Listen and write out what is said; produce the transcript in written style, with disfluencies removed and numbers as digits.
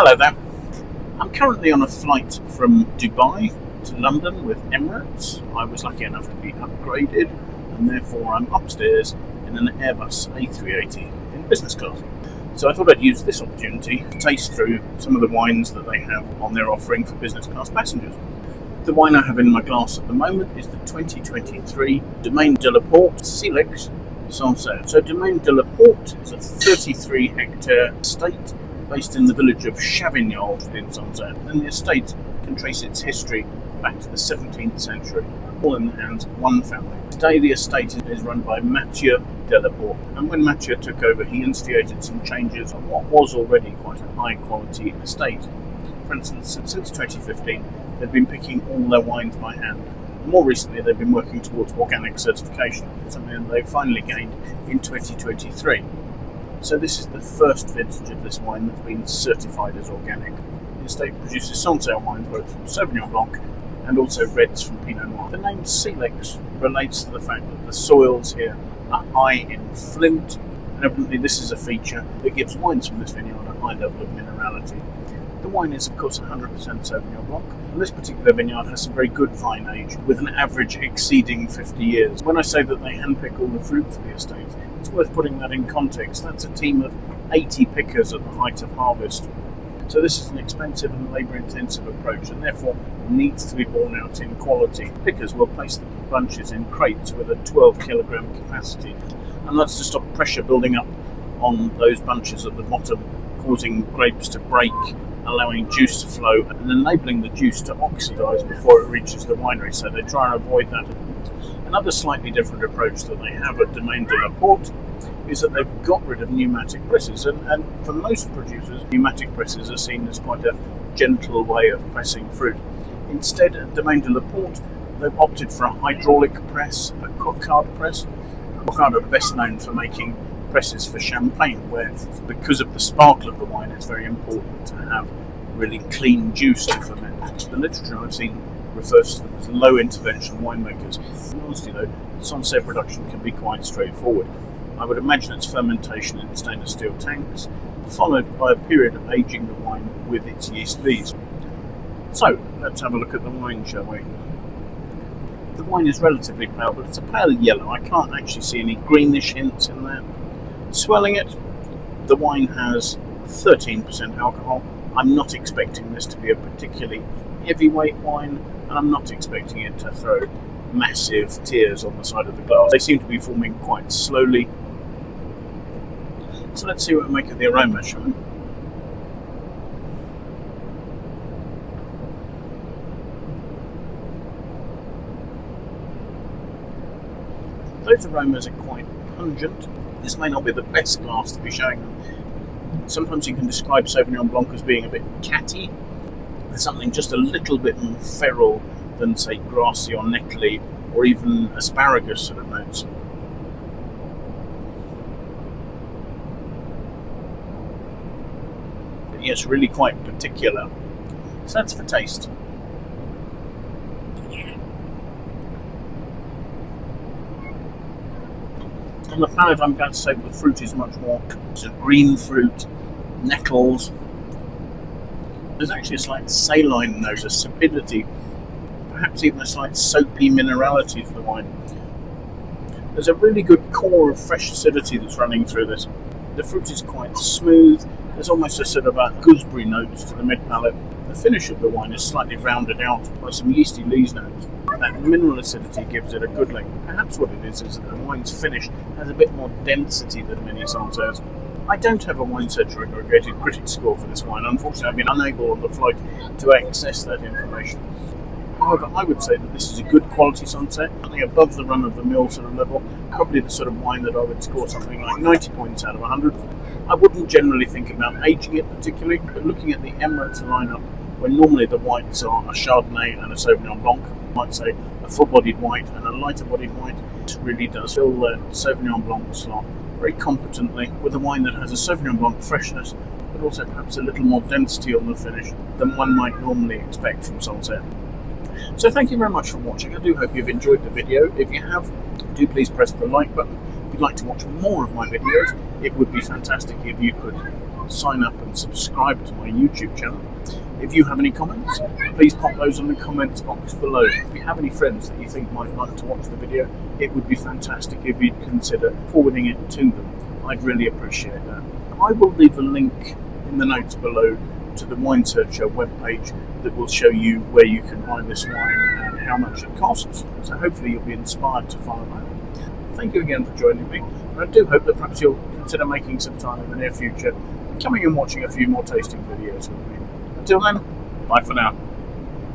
Hello there. I'm currently on a flight from Dubai to London with Emirates. I was lucky enough to be upgraded and therefore I'm upstairs in an Airbus A380 in business class. So I thought I'd use this opportunity to taste through some of the wines that they have on their offering for business class passengers. The wine I have in my glass at the moment is the 2023 Domaine Delaporte Silex Sancerre. So Domaine Delaporte is a 33 hectare estate based in the village of Chavignol in Sancerre, and the estate can trace its history back to the 17th century, all in the hands of one family. Today the estate is run by Matthieu Delaport, and when Matthieu took over he instigated some changes on what was already quite a high quality estate. For instance, since 2015 they've been picking all their wines by hand. More recently they've been working towards organic certification, something they finally gained in 2023. So this is the first vintage of this wine that's been certified as organic. The estate produces Sancerre wine both from Sauvignon Blanc and also reds from Pinot Noir. The name Silex relates to the fact that the soils here are high in flint, and evidently this is a feature that gives wines from this vineyard a high level of minerality. The wine is of course 100% Sauvignon Blanc, and this particular vineyard has some very good vine age, with an average exceeding 50 years. When I say that they handpick all the fruit for the estate, it's worth putting that in context. That's a team of 80 pickers at the height of harvest. So this is an expensive and labour-intensive approach, and therefore needs to be borne out in quality. Pickers will place the bunches in crates with a 12 kilogram capacity, and that's to stop pressure building up on those bunches at the bottom, causing grapes to break, allowing juice to flow and enabling the juice to oxidise before it reaches the winery, so they try and avoid that. Another slightly different approach that they have at Domaine Delaporte is that they've got rid of pneumatic presses, and for most producers pneumatic presses are seen as quite a gentle way of pressing fruit. Instead at Domaine Delaporte they've opted for a hydraulic press, a Coquard press. Coquard are best known for making presses for champagne, where because of the sparkle of the wine it's very important to have really clean juice to ferment. The literature I've seen refers to them as low intervention winemakers. Honestly though, Sancerre production can be quite straightforward. I would imagine it's fermentation in stainless steel tanks, followed by a period of aging the wine with its yeast bees. So let's have a look at the wine, shall we? The wine is relatively pale, but it's a pale yellow. I can't actually see any greenish hints in there. Swelling it, the wine has 13% alcohol. I'm not expecting this to be a particularly heavyweight wine, and I'm not expecting it to throw massive tears on the side of the glass. They seem to be forming quite slowly. So let's see what we make of the aroma, shall we? Those aromas are quite pungent. This may not be the best glass to be showing them. Sometimes you can describe Sauvignon Blanc as being a bit catty. There's something just a little bit more feral than, say, grassy or nettly, or even asparagus sort of notes. But yes, really quite particular. So that's for taste. On the palate, I'm going to say that the fruit is much more sort of green fruit, nettles. There's actually a slight saline note, a sapidity, perhaps even a slight soapy minerality to the wine. There's a really good core of fresh acidity that's running through this. The fruit is quite smooth. There's almost a sort of a gooseberry notes to the mid-palate. The finish of the wine is slightly rounded out by some yeasty lees notes. That mineral acidity gives it a good length. Perhaps what it is that the wine's finish has a bit more density than many Sancerres. I don't have a Wine Centre aggregated critic score for this wine. Unfortunately, I've been unable on the flight to access that information. However, I would say that this is a good quality Sancerre, something above the run-of-the-mill sort of level, probably the sort of wine that I would score something like 90 points out of 100. I wouldn't generally think about aging it particularly, but looking at the Emirates lineup, where normally the whites are a Chardonnay and a Sauvignon Blanc, I might say a full-bodied white and a lighter-bodied white, it really does fill the Sauvignon Blanc slot very competently with a wine that has a Sauvignon Blanc freshness, but also perhaps a little more density on the finish than one might normally expect from Sancerre. So thank you very much for watching. I do hope you've enjoyed the video. If you have, do please press the like button. you'd like to watch more of my videos, it would be fantastic if you could sign up and subscribe to my YouTube channel. If you have any comments, please pop those in the comments box below. If you have any friends that you think might like to watch the video, it would be fantastic if you'd consider forwarding it to them. I'd really appreciate that. I will leave a link in the notes below to the Wine Searcher webpage that will show you where you can buy this wine and how much it costs. So hopefully you'll be inspired to follow that. Thank you again for joining me. And I do hope that perhaps you'll consider making some time in the near future, coming and watching a few more tasting videos with me. Until then, bye for now.